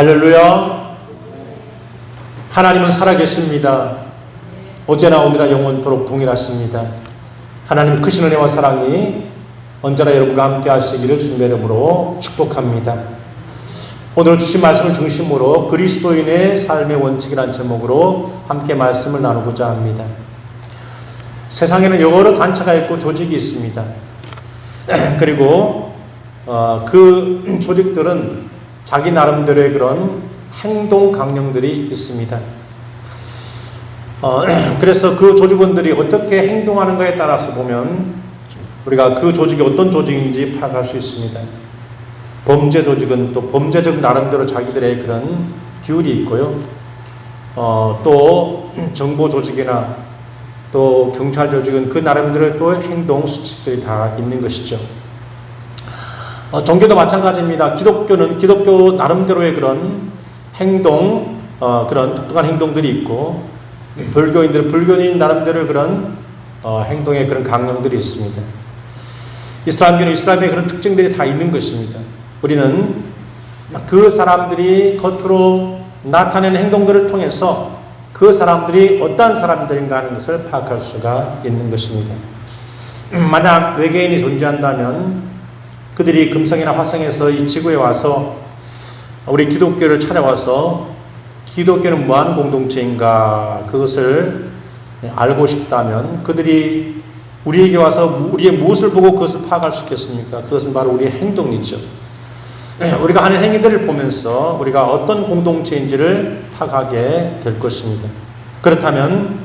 할렐루야. 하나님은 살아계십니다. 어제나 오늘나 영원토록 동일하십니다. 하나님 크신 은혜와 사랑이 언제나 여러분과 함께 하시기를 주님의 이름으로 축복합니다. 오늘 주신 말씀을 중심으로 그리스도인의 삶의 원칙이라는 제목으로 함께 말씀을 나누고자 합니다. 세상에는 여러 단체가 있고 조직이 있습니다. 그리고 그 조직들은 자기 나름대로의 그런 행동 강령들이 있습니다. 그래서 그 조직원들이 어떻게 행동하는가에 따라서 보면 우리가 그 조직이 어떤 조직인지 파악할 수 있습니다. 범죄 조직은 또 범죄적 나름대로 자기들의 그런 기율이 있고요. 또 정보 조직이나 또 경찰 조직은 그 나름대로 또 행동 수칙들이 다 있는 것이죠. 종교도 마찬가지입니다. 기독교는 기독교 나름대로의 그런 행동, 그런 독특한 행동들이 있고, 불교인들은 불교인 나름대로의 그런 행동의 그런 강령들이 있습니다. 이슬람교는 이슬람의 그런 특징들이 다 있는 것입니다. 우리는 그 사람들이 겉으로 나타내는 행동들을 통해서 그 사람들이 어떠한 사람들인가 하는 것을 파악할 수가 있는 것입니다. 만약 외계인이 존재한다면 그들이 금성이나 화성에서 이 지구에 와서 우리 기독교를 찾아와서 기독교는 무한 공동체인가 그것을 알고 싶다면 그들이 우리에게 와서 우리의 무엇을 보고 그것을 파악할 수 있겠습니까? 그것은 바로 우리의 행동이죠. 우리가 하는 행위들을 보면서 우리가 어떤 공동체인지를 파악하게 될 것입니다. 그렇다면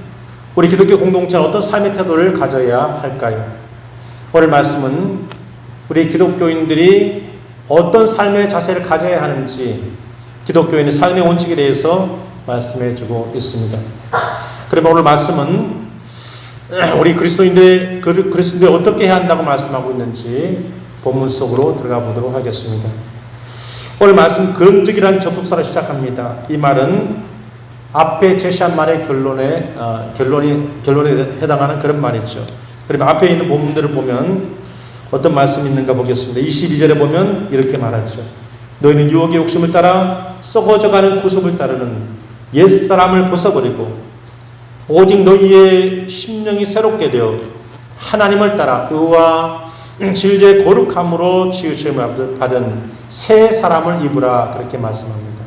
우리 기독교 공동체는 어떤 삶의 태도를 가져야 할까요? 오늘 말씀은 우리 기독교인들이 어떤 삶의 자세를 가져야 하는지 기독교인의 삶의 원칙에 대해서 말씀해 주고 있습니다. 그러면 오늘 말씀은 우리 그리스도인들이 어떻게 해야 한다고 말씀하고 있는지 본문 속으로 들어가 보도록 하겠습니다. 오늘 말씀 근적이라는 접속사로 시작합니다. 이 말은 앞에 제시한 말의 결론에 해당하는 그런 말이죠. 그러면 앞에 있는 본문들을 보면 어떤 말씀이 있는가 보겠습니다. 22절에 보면 이렇게 말하죠. 너희는 유혹의 욕심을 따라 썩어져가는 구습을 따르는 옛사람을 벗어버리고 오직 너희의 심령이 새롭게 되어 하나님을 따라 의와 진리의 거룩함으로 지으심을 받은 새 사람을 입으라 그렇게 말씀합니다.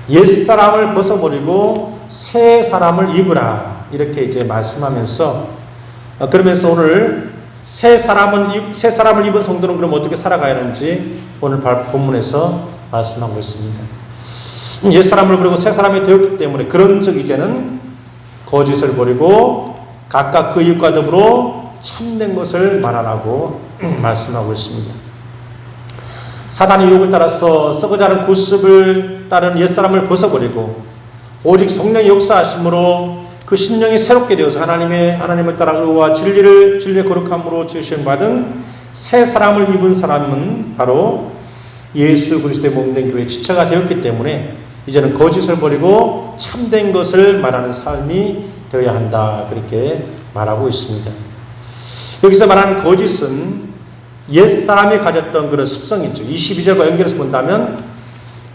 옛사람을 벗어버리고 새 사람을 입으라 이렇게 이제 말씀하면서 그러면서 오늘 새 사람을 입은 성도는 그럼 어떻게 살아가야 하는지 오늘 본문에서 말씀하고 있습니다. 옛사람을 버리고 새 사람이 되었기 때문에 그런즉 이제는 거짓을 버리고 각각 그 이웃과 더불어 참된 것을 말하라고 말씀하고 있습니다. 사단의 유혹을 따라서 썩어자는 구습을 따른 옛사람을 벗어버리고 오직 성령의 역사하심으로 그 심령이 새롭게 되어서 하나님을 따라 의와 진리의 거룩함으로 지으심 받은 새 사람을 입은 사람은 바로 예수 그리스도의 몸된 교회의 지체가 되었기 때문에 이제는 거짓을 버리고 참된 것을 말하는 삶이 되어야 한다 그렇게 말하고 있습니다. 여기서 말하는 거짓은 옛사람이 가졌던 그런 습성이죠. 22절과 연결해서 본다면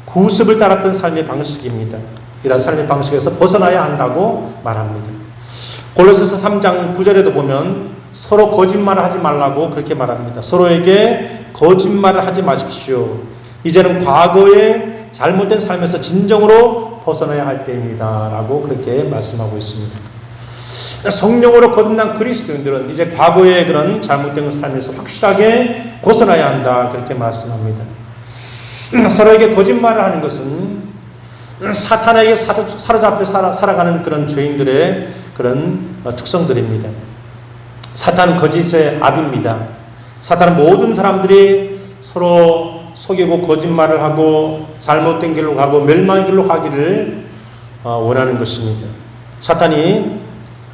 구습을 따랐던 삶의 방식입니다. 이런 삶의 방식에서 벗어나야 한다고 말합니다. 골로새서 3장 9절에도 보면 서로 거짓말을 하지 말라고 그렇게 말합니다. 서로에게 거짓말을 하지 마십시오. 이제는 과거의 잘못된 삶에서 진정으로 벗어나야 할 때입니다. 라고 그렇게 말씀하고 있습니다. 성령으로 거듭난 그리스도인들은 이제 과거의 그런 잘못된 삶에서 확실하게 벗어나야 한다. 그렇게 말씀합니다. 서로에게 거짓말을 하는 것은 사탄에게 사로잡혀 살아가는 그런 죄인들의 그런 특성들입니다. 사탄은 거짓의 압입니다. 사탄은 모든 사람들이 서로 속이고 거짓말을 하고 잘못된 길로 가고 멸망의 길로 가기를 원하는 것입니다. 사탄이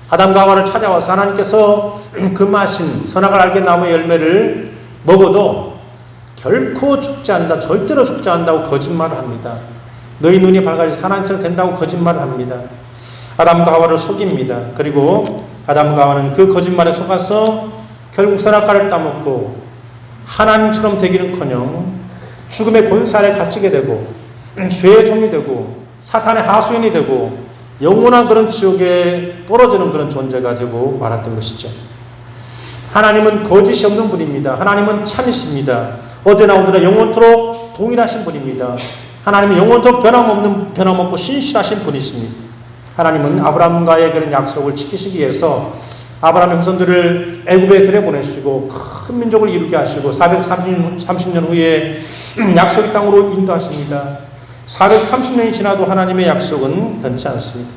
아담과 하와를 찾아와서 하나님께서 금하신 선악을 알게 나무의 열매를 먹어도 결코 죽지 않는다, 절대로 죽지 않는다고 거짓말을 합니다. 너희 눈이 밝아져서 하나님처럼 된다고 거짓말을 합니다. 아담과 하와를 속입니다. 그리고 아담과 하와는 그 거짓말에 속아서 결국 선악과를 따먹고 하나님처럼 되기는커녕 죽음의 권세 아래 갇히게 되고 죄의 종이 되고 사탄의 하수인이 되고 영원한 그런 지옥에 떨어지는 그런 존재가 되고 말았던 것이죠. 하나님은 거짓이 없는 분입니다. 하나님은 참이십니다. 어제나 오늘나 영원토록 동일하신 분입니다. 하나님은 영원토록 변함없고 신실하신 분이십니다. 하나님은 아브라함과의 그런 약속을 지키시기 위해서 아브라함의 후손들을 애굽에 들여보내시고 큰 민족을 이루게 하시고 430년 후에 약속의 땅으로 인도하십니다. 430년이 지나도 하나님의 약속은 변치 않습니다.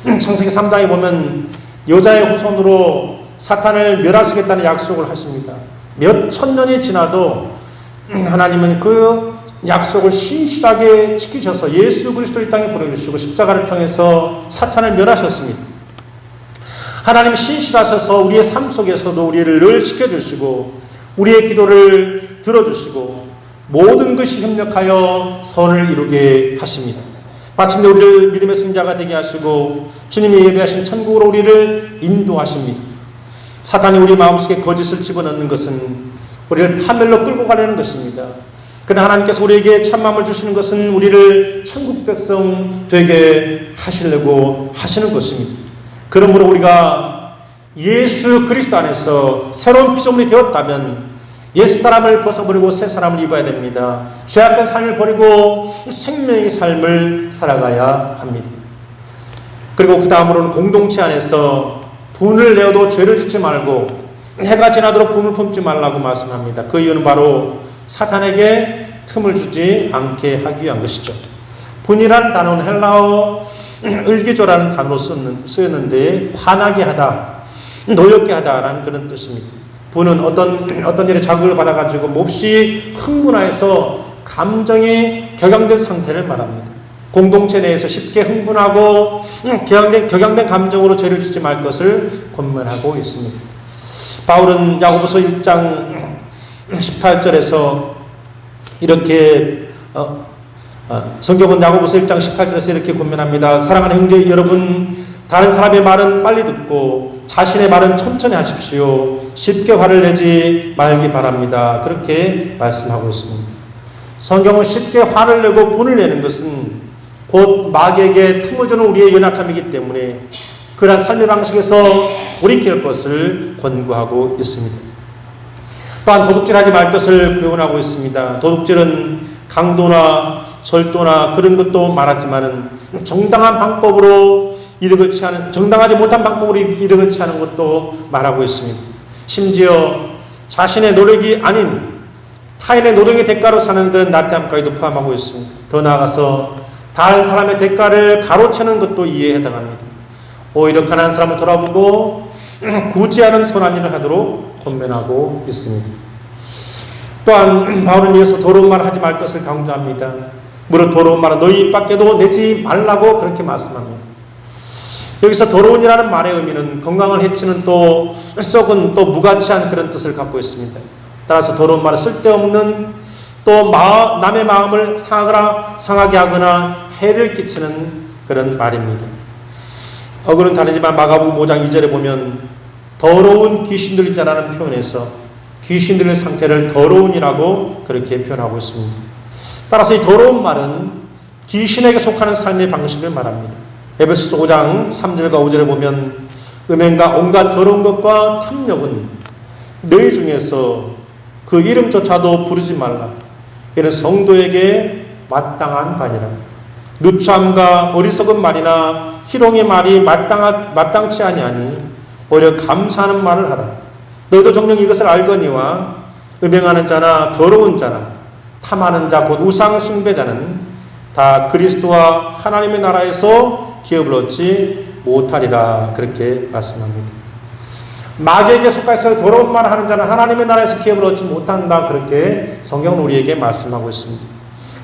창세기 3장에 보면 여자의 후손으로 사탄을 멸하시겠다는 약속을 하십니다. 몇 천년이 지나도 하나님은 그 약속을 신실하게 지키셔서 예수 그리스도를 이 땅에 보내주시고 십자가를 통해서 사탄을 멸하셨습니다. 하나님 신실하셔서 우리의 삶 속에서도 우리를 늘 지켜주시고 우리의 기도를 들어주시고 모든 것이 협력하여 선을 이루게 하십니다. 마침내 우리를 믿음의 승자가 되게 하시고 주님이 예배하신 천국으로 우리를 인도하십니다. 사탄이 우리 마음속에 거짓을 집어넣는 것은 우리를 파멸로 끌고 가려는 것입니다. 그러나 하나님께서 우리에게 참마음을 주시는 것은 우리를 천국 백성 되게 하시려고 하시는 것입니다. 그러므로 우리가 예수 그리스도 안에서 새로운 피조물이 되었다면 옛 사람을 벗어버리고 새 사람을 입어야 됩니다. 죄악된 삶을 버리고 생명의 삶을 살아가야 합니다. 그리고 그 다음으로는 공동체 안에서 분을 내어도 죄를 짓지 말고 해가 지나도록 분을 품지 말라고 말씀합니다. 그 이유는 바로 사탄에게 틈을 주지 않게 하기 위한 것이죠. 분이라는 단어는 헬라어 을기조라는 단어로 쓰였는데 화나게 하다, 노엽게 하다라는 그런 뜻입니다. 분은 어떤 일에 자극을 받아가지고 몹시 흥분하여서 감정이 격양된 상태를 말합니다. 공동체 내에서 쉽게 흥분하고 격양된 감정으로 죄를 짓지 말 것을 권면하고 있습니다. 바울은 야고보서 1장 18절에서 이렇게 성경은 야고보서 1장 18절에서 이렇게 권면합니다. 사랑하는 형제 여러분, 다른 사람의 말은 빨리 듣고 자신의 말은 천천히 하십시오. 쉽게 화를 내지 말기 바랍니다. 그렇게 말씀하고 있습니다. 성경은 쉽게 화를 내고 분을 내는 것은 곧 마귀에게 틈을 주는 우리의 연약함이기 때문에 그러한 삶의 방식에서 돌이킬 것을 권고하고 있습니다. 또한 도둑질하지 말 것을 교훈하고 있습니다. 도둑질은 강도나 절도나 그런 것도 말하지만은 정당한 방법으로 이득을 취하는, 정당하지 못한 방법으로 이득을 취하는 것도 말하고 있습니다. 심지어 자신의 노력이 아닌 타인의 노력의 대가로 사는 그런 나태함까지도 포함하고 있습니다. 더 나아가서 다른 사람의 대가를 가로채는 것도 이에 해당합니다. 오히려 가난한 사람을 돌아보고 굳이 않은 선한 일을 하도록 권면하고 있습니다. 또한 바울은 이어서 더러운 말을 하지 말 것을 강조합니다. 무릇 더러운 말은 너희 입 밖에도 내지 말라고 그렇게 말씀합니다. 여기서 더러운이라는 말의 의미는 건강을 해치는 또 썩은 또 무가치한 그런 뜻을 갖고 있습니다. 따라서 더러운 말은 쓸데없는 또 남의 마음을 상하게 하거나 해를 끼치는 그런 말입니다. 어그는 다르지만 마가복음 5장 2절에 보면 더러운 귀신들인 자라는 표현에서 귀신들의 상태를 더러운이라고 그렇게 표현하고 있습니다. 따라서 이 더러운 말은 귀신에게 속하는 삶의 방식을 말합니다. 에베소서 5장 3절과 5절에 보면 음행과 온갖 더러운 것과 탐욕은 너희 중에서 그 이름조차도 부르지 말라. 이는 성도에게 마땅한 바니라. 누추함과 어리석은 말이나 희롱의 말이 마땅치 아니하니 오히려 감사하는 말을 하라. 너희도 정녕 이것을 알거니와 음행하는 자나 더러운 자나 탐하는 자 곧 우상 숭배자는 다 그리스도와 하나님의 나라에서 기업을 얻지 못하리라. 그렇게 말씀합니다. 마귀에게 속해서 더러운 말을 하는 자는 하나님의 나라에서 기업을 얻지 못한다. 그렇게 성경은 우리에게 말씀하고 있습니다.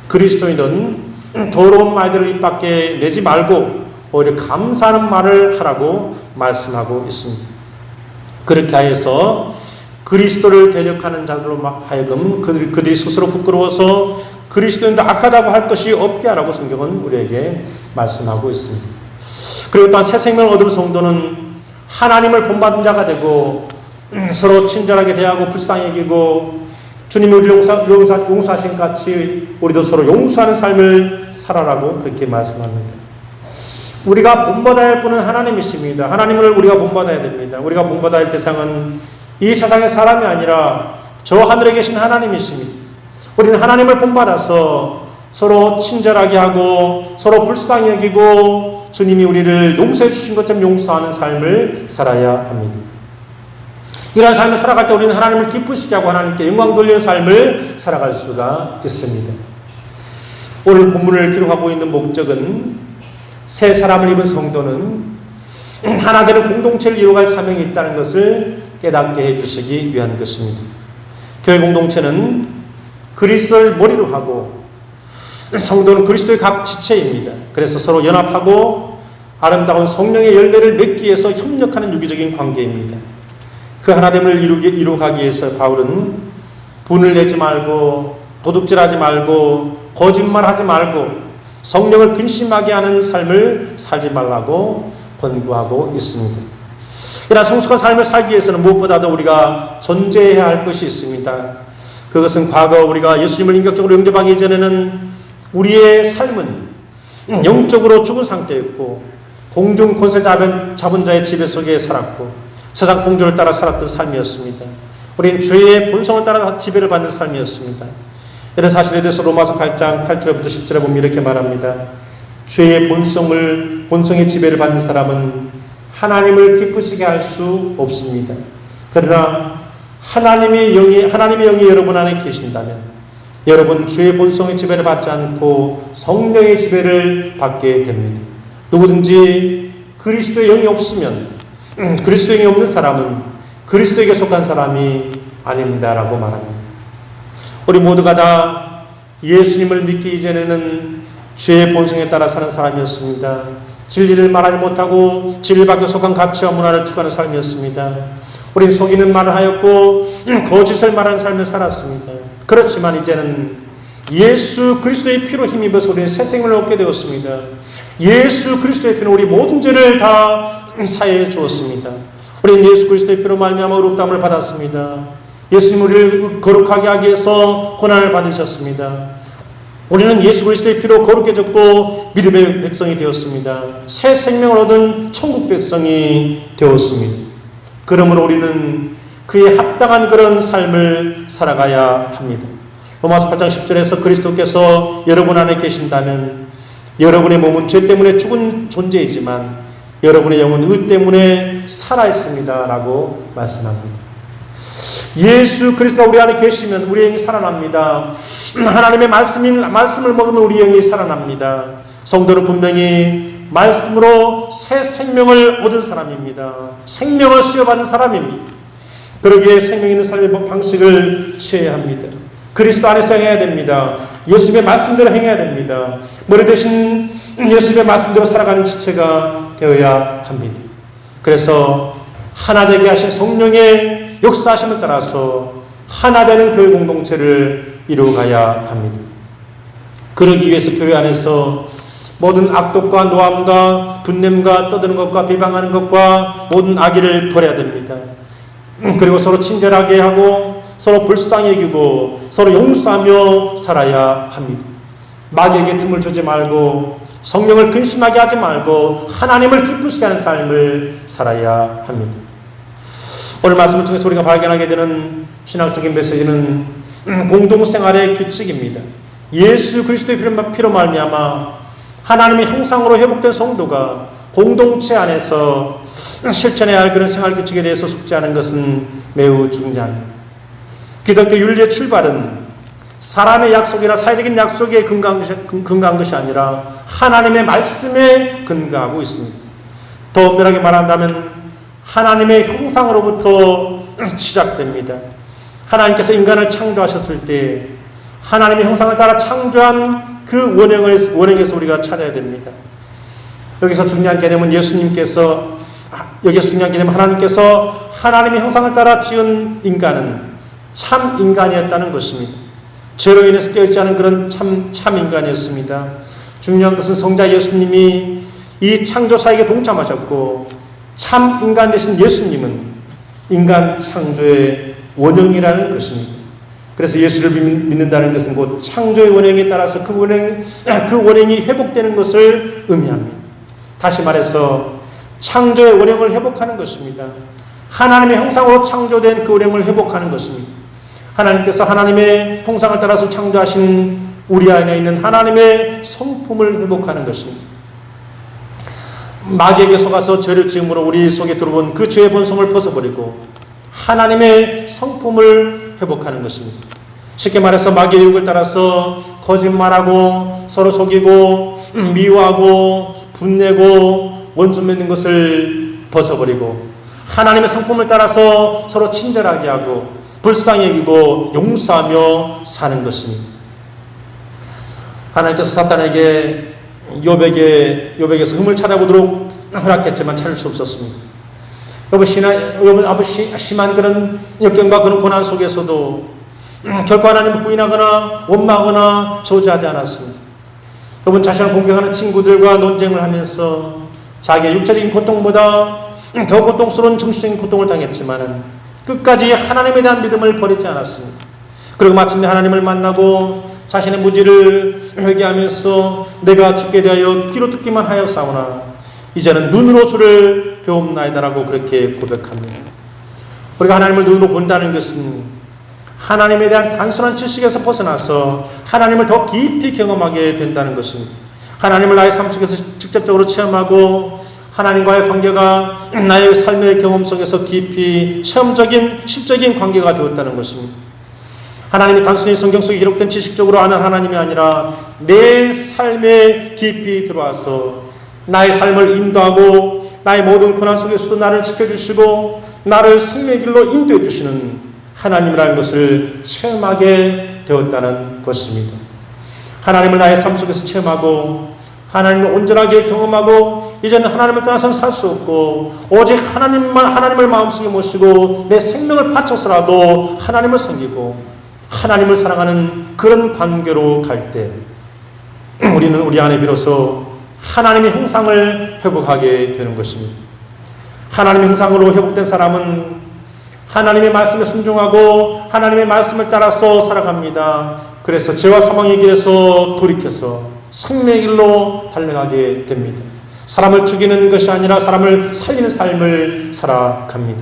그리스도인은 더러운 말들을 입 밖에 내지 말고 오히려 감사하는 말을 하라고 말씀하고 있습니다. 그렇게 하여서 그리스도를 대적하는 자들로 하여금 그들이 스스로 부끄러워서 그리스도인도 악하다고 할 것이 없게 하라고 성경은 우리에게 말씀하고 있습니다. 그리고 또한 새 생명을 얻은 성도는 하나님을 본받는 자가 되고 서로 친절하게 대하고 불쌍히 여기고 주님이 우리를 용서하신 같이 우리도 서로 용서하는 삶을 살아라고 그렇게 말씀합니다. 우리가 본받아야 할 분은 하나님이십니다. 하나님을 우리가 본받아야 됩니다. 우리가 본받아야 할 대상은 이 세상의 사람이 아니라 저 하늘에 계신 하나님이십니다. 우리는 하나님을 본받아서 서로 친절하게 하고 서로 불쌍히 여기고 주님이 우리를 용서해 주신 것처럼 용서하는 삶을 살아야 합니다. 이러한 삶을 살아갈 때 우리는 하나님을 기쁘시게 하고 하나님께 영광 돌리는 삶을 살아갈 수가 있습니다. 오늘 본문을 기록하고 있는 목적은 새 사람을 입은 성도는 하나 되는 공동체를 이루어갈 사명이 있다는 것을 깨닫게 해주시기 위한 것입니다. 교회 공동체는 그리스도를 머리로 하고 성도는 그리스도의 각 지체입니다. 그래서 서로 연합하고 아름다운 성령의 열매를 맺기 위해서 협력하는 유기적인 관계입니다. 그 하나됨을 이루어가기 위해서 바울은 분을 내지 말고 도둑질하지 말고 거짓말하지 말고 성령을 근심하게 하는 삶을 살지 말라고 권고하고 있습니다. 이러한 성숙한 삶을 살기 위해서는 무엇보다도 우리가 존재해야 할 것이 있습니다. 그것은 과거 우리가 예수님을 인격적으로 영접하기 이전에는 우리의 삶은 영적으로 죽은 상태였고 공중 권세 잡은 자의 지배 속에 살았고 세상 풍조를 따라 살았던 삶이었습니다. 우리는 죄의 본성을 따라 지배를 받는 삶이었습니다. 이런 사실에 대해서 로마서 8장 8절부터 10절에 보면 이렇게 말합니다. 죄의 본성의 지배를 받는 사람은 하나님을 기쁘시게 할 수 없습니다. 그러나 하나님의 영이 여러분 안에 계신다면 여러분 죄의 본성의 지배를 받지 않고 성령의 지배를 받게 됩니다. 누구든지 그리스도의 영이 없으면 그리스도의 영이 없는 사람은 그리스도에게 속한 사람이 아닙니다라고 말합니다. 우리 모두가 다 예수님을 믿기 이전에는 죄의 본성에 따라 사는 사람이었습니다. 진리를 말하지 못하고 진리 밖에 속한 가치와 문화를 추구하는 삶이었습니다. 우리는 속이는 말을 하였고 거짓을 말하는 삶을 살았습니다. 그렇지만 이제는 예수 그리스도의 피로 힘입어서 우리는 새 생명을 얻게 되었습니다. 예수 그리스도의 피는 우리 모든 죄를 다 사해 주었습니다. 우리는 예수 그리스도의 피로 말미암아 의롭다함을 받았습니다. 예수님 우리를 거룩하게 하기 위해서 고난을 받으셨습니다. 우리는 예수 그리스도의 피로 거룩해졌고 믿음의 백성이 되었습니다. 새 생명을 얻은 천국 백성이 되었습니다. 그러므로 우리는 그에 합당한 그런 삶을 살아가야 합니다. 로마서 8장 10절에서 그리스도께서 여러분 안에 계신다면 여러분의 몸은 죄 때문에 죽은 존재이지만 여러분의 영은 의 때문에 살아있습니다 라고 말씀합니다. 예수 그리스도가 우리 안에 계시면 우리의 영이 살아납니다. 하나님의 말씀을 먹으면 우리의 영이 살아납니다. 성도는 분명히 말씀으로 새 생명을 얻은 사람입니다. 생명을 수여받은 사람입니다. 그러기에 생명 있는 삶의 방식을 취해야 합니다. 그리스도 안에서 행해야 됩니다. 예수님의 말씀대로 행해야 됩니다. 머리 대신 예수님의 말씀대로 살아가는 지체가 되어야 합니다. 그래서 하나 되게 하신 성령의 역사하심을 따라서 하나 되는 교회 공동체를 이루어가야 합니다. 그러기 위해서 교회 안에서 모든 악독과 노함과 분냄과 떠드는 것과 비방하는 것과 모든 악의를 버려야 됩니다. 그리고 서로 친절하게 하고 서로 불쌍히 여기고 서로 용서하며 살아야 합니다. 마귀에게 틈을 주지 말고 성령을 근심하게 하지 말고 하나님을 기쁘시게 하는 삶을 살아야 합니다. 오늘 말씀을 통해서 우리가 발견하게 되는 신학적인 메시지는 공동생활의 규칙입니다. 예수 그리스도의 피로 말미암아 하나님의 형상으로 회복된 성도가 공동체 안에서 실천해야 할 그런 생활 규칙에 대해서 숙지하는 것은 매우 중요합니다. 기독교 윤리의 출발은 사람의 약속이나 사회적인 약속에 근거한 것이 아니라 하나님의 말씀에 근거하고 있습니다. 더 엄밀하게 말한다면 하나님의 형상으로부터 시작됩니다. 하나님께서 인간을 창조하셨을 때 하나님의 형상을 따라 창조한 그 원형에서 우리가 찾아야 됩니다. 여기서 중요한 개념은 하나님께서 하나님의 형상을 따라 지은 인간은 참 인간이었다는 것입니다. 죄로 인해서 깨어있지 않은 그런 참 인간이었습니다. 중요한 것은 성자 예수님이 이 창조사에게 동참하셨고 참 인간 되신 예수님은 인간 창조의 원형이라는 것입니다. 그래서 예수를 믿는다는 것은 곧 창조의 원행에 따라서 그 원행이 회복되는 것을 의미합니다. 다시 말해서 창조의 원행을 회복하는 것입니다. 하나님의 형상으로 창조된 그 원행을 회복하는 것입니다. 하나님께서 하나님의 형상을 따라서 창조하신 우리 안에 있는 하나님의 성품을 회복하는 것입니다. 마귀에게 속아서 죄를 지음으로 우리 속에 들어온 그 죄의 본성을 벗어버리고 하나님의 성품을 회복하는 것입니다. 쉽게 말해서 마귀의 유혹을 따라서 거짓말하고 서로 속이고 미워하고 분내고 원수 맺는 것을 벗어버리고 하나님의 성품을 따라서 서로 친절하게 하고 불쌍히 여기고 용서하며 사는 것입니다. 하나님께서 사탄에게 욥에게서 흠을 찾아보도록 허락했지만 찾을 수 없었습니다. 욥은 아주 심한 그런 역경과 그런 고난 속에서도 결코 하나님을 부인하거나 원망하거나 저주하지 않았습니다. 욥은 자신을 공격하는 친구들과 논쟁을 하면서 자기의 육체적인 고통보다 더 고통스러운 정신적인 고통을 당했지만 끝까지 하나님에 대한 믿음을 버리지 않았습니다. 그리고 마침내 하나님을 만나고 자신의 무지를 회개하면서 내가 죽게 대하여 귀로 듣기만 하였사오나 이제는 눈으로 주를 배움나이다라고 그렇게 고백합니다. 우리가 하나님을 눈으로 본다는 것은 하나님에 대한 단순한 지식에서 벗어나서 하나님을 더 깊이 경험하게 된다는 것입니다. 하나님을 나의 삶 속에서 직접적으로 체험하고 하나님과의 관계가 나의 삶의 경험 속에서 깊이 체험적인 실적인 관계가 되었다는 것입니다. 하나님이 단순히 성경 속에 기록된 지식적으로 아는 하나님이 아니라 내 삶에 깊이 들어와서 나의 삶을 인도하고 나의 모든 고난 속에서도 나를 지켜주시고 나를 생명의 길로 인도해 주시는 하나님이라는 것을 체험하게 되었다는 것입니다. 하나님을 나의 삶 속에서 체험하고 하나님을 온전하게 경험하고 이제는 하나님을 떠나서는 살 수 없고 오직 하나님을 마음속에 모시고 내 생명을 바쳐서라도 하나님을 섬기고 하나님을 사랑하는 그런 관계로 갈 때 우리는 우리 안에 비로소 하나님의 형상을 회복하게 되는 것입니다. 하나님의 형상으로 회복된 사람은 하나님의 말씀에 순종하고 하나님의 말씀을 따라서 살아갑니다. 그래서 죄와 사망의 길에서 돌이켜서 생명의 길로 달려가게 됩니다. 사람을 죽이는 것이 아니라 사람을 살리는 삶을 살아갑니다.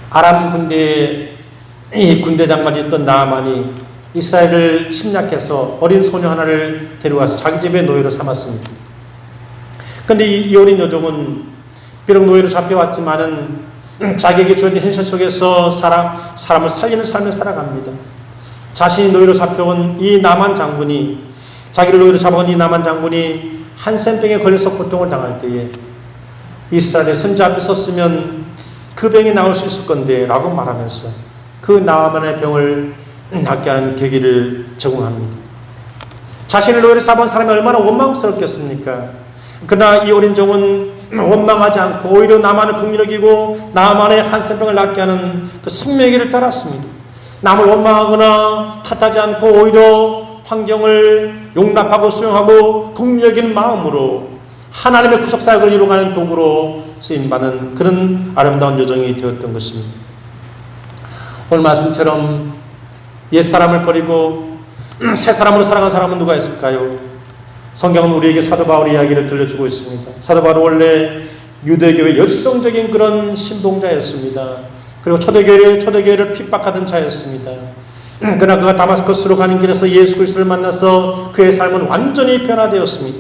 아람 군대의 군대 장관이었던 나아만이 이스라엘을 침략해서 어린 소녀 하나를 데려와서 자기 집에 노예로 삼았습니다. 그런데 이 어린 여종은 비록 노예로 잡혀왔지만은 자기에게 주어진 현실 속에서 사람을 살리는 삶을 살아갑니다. 자신이 노예로 잡혀온 이 나만 장군이 자기를 노예로 잡아온 이 나만 장군이 한센병에 걸려서 고통을 당할 때에 이스라엘의 선지 앞에 섰으면 그 병이 나을 수 있을 건데 라고 말하면서 그 나만의 병을 낫게 하는 계기를 제공합니다. 자신을 노예로 잡아온 사람이 얼마나 원망스럽겠습니까? 그러나 이 어린 종은 원망하지 않고 오히려 나만을 긍휼히 여기고 나만의 한센병을 낫게 하는 그 생명의 길을 따랐습니다. 남을 원망하거나 탓하지 않고 오히려 환경을 용납하고 수용하고 긍휼히 여기는 마음으로 하나님의 구속사역을 이루어가는 도구로 쓰임받는 그런 아름다운 여정이 되었던 것입니다. 오늘 말씀처럼 옛사람을 버리고 새 사람으로 살아간 사람은 누가 있을까요? 성경은 우리에게 사도 바울의 이야기를 들려주고 있습니다. 사도 바울은 원래 유대교의 열성적인 그런 신봉자였습니다. 그리고 초대교회를 핍박하던 자였습니다. 그러나 그가 다마스커스로 가는 길에서 예수 그리스도를 만나서 그의 삶은 완전히 변화되었습니다.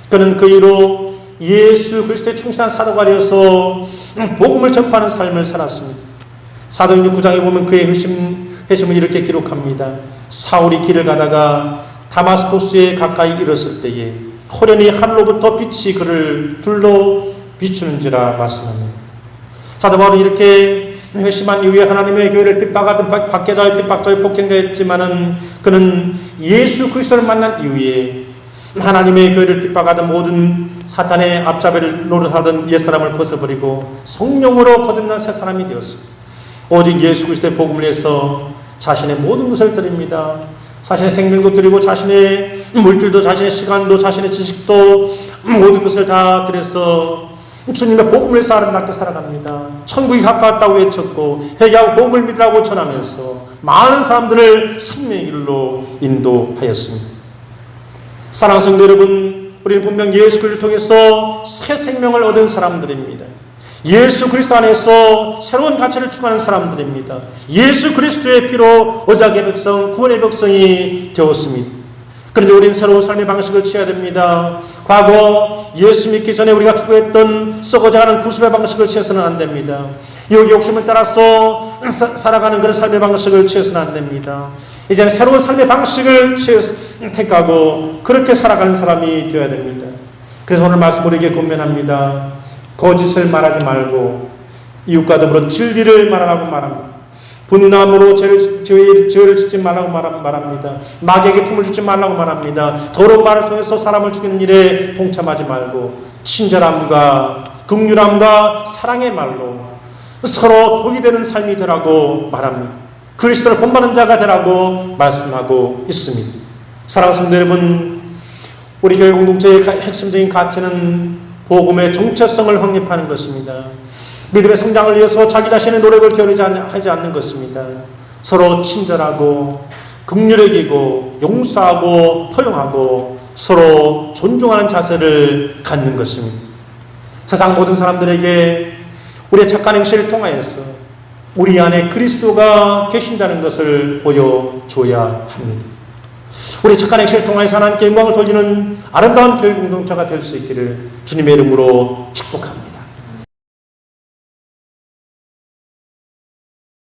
그는 그 이후로 예수 그리스도의 충실한 사도가 되어서 복음을 전파하는 삶을 살았습니다. 사도행전 9장에 보면 그의 회심을 이렇게 기록합니다. 사울이 길을 가다가 다마스코스에 가까이 이르렀을 때에 호련히 하늘로부터 빛이 그를 둘러 비추는지라 말씀합니다. 사도 바울은 이렇게 회심한 이후에 하나님의 교회를 핍박하던 박해자의 핍박자의 폭행자였지만은 그는 예수 그리스도를 만난 이후에 하나님의 교회를 핍박하던 모든 사탄의 앞잡이를 노릇하던 옛사람을 벗어버리고 성령으로 거듭난 새 사람이 되었습니다. 오직 예수 그리스도의 복음을 위해서 자신의 모든 것을 드립니다. 자신의 생명도 드리고 자신의 물질도 자신의 시간도 자신의 지식도 모든 것을 다 드려서 주님의 복음을 위해서 아름답게 살아갑니다. 천국이 가까웠다고 외쳤고 회개하고 복음을 믿으라고 전하면서 많은 사람들을 생명의 길로 인도하였습니다. 사랑하는 성도 여러분, 우리는 분명 예수 그리스도를 통해서 새 생명을 얻은 사람들입니다. 예수 그리스도 안에서 새로운 가치를 추구하는 사람들입니다. 예수 그리스도의 피로 언약의 백성, 구원의 백성이 되었습니다. 그런데 우리는 새로운 삶의 방식을 취해야 됩니다. 과거 예수 믿기 전에 우리가 추구했던 썩어져가는 구습의 방식을 취해서는 안 됩니다. 욕심을 따라서 살아가는 그런 삶의 방식을 취해서는 안 됩니다. 이제는 새로운 삶의 방식을 택하고 그렇게 살아가는 사람이 되어야 됩니다. 그래서 오늘 말씀 우리에게 권면합니다. 거짓을 말하지 말고 이웃과 더불어 진리를 말하라고 말합니다. 분남으로 죄를 짓지 말라고 말합니다. 마귀에게 틈을 주지 말라고 말합니다. 더러운 말을 통해서 사람을 죽이는 일에 동참하지 말고 친절함과 긍휼함과 사랑의 말로 서로 독이 되는 삶이 되라고 말합니다. 그리스도를 본받는 자가 되라고 말씀하고 있습니다. 사랑하는 성도 여러분, 우리 교회 공동체의 핵심적인 가치는 복음의 정체성을 확립하는 것입니다. 믿음의 성장을 위해서 자기 자신의 노력을 게으르지 않는 것입니다. 서로 친절하고 긍휼히 용서하고 포용하고 서로 존중하는 자세를 갖는 것입니다. 세상 모든 사람들에게 우리의 착한 행실을 통하여서 우리 안에 그리스도가 계신다는 것을 보여줘야 합니다. 우리 착한 행실을 통하여서 하나님께 영광을 돌리는 아름다운 교회 공동체가 될 수 있기를 주님의 이름으로 축복합니다.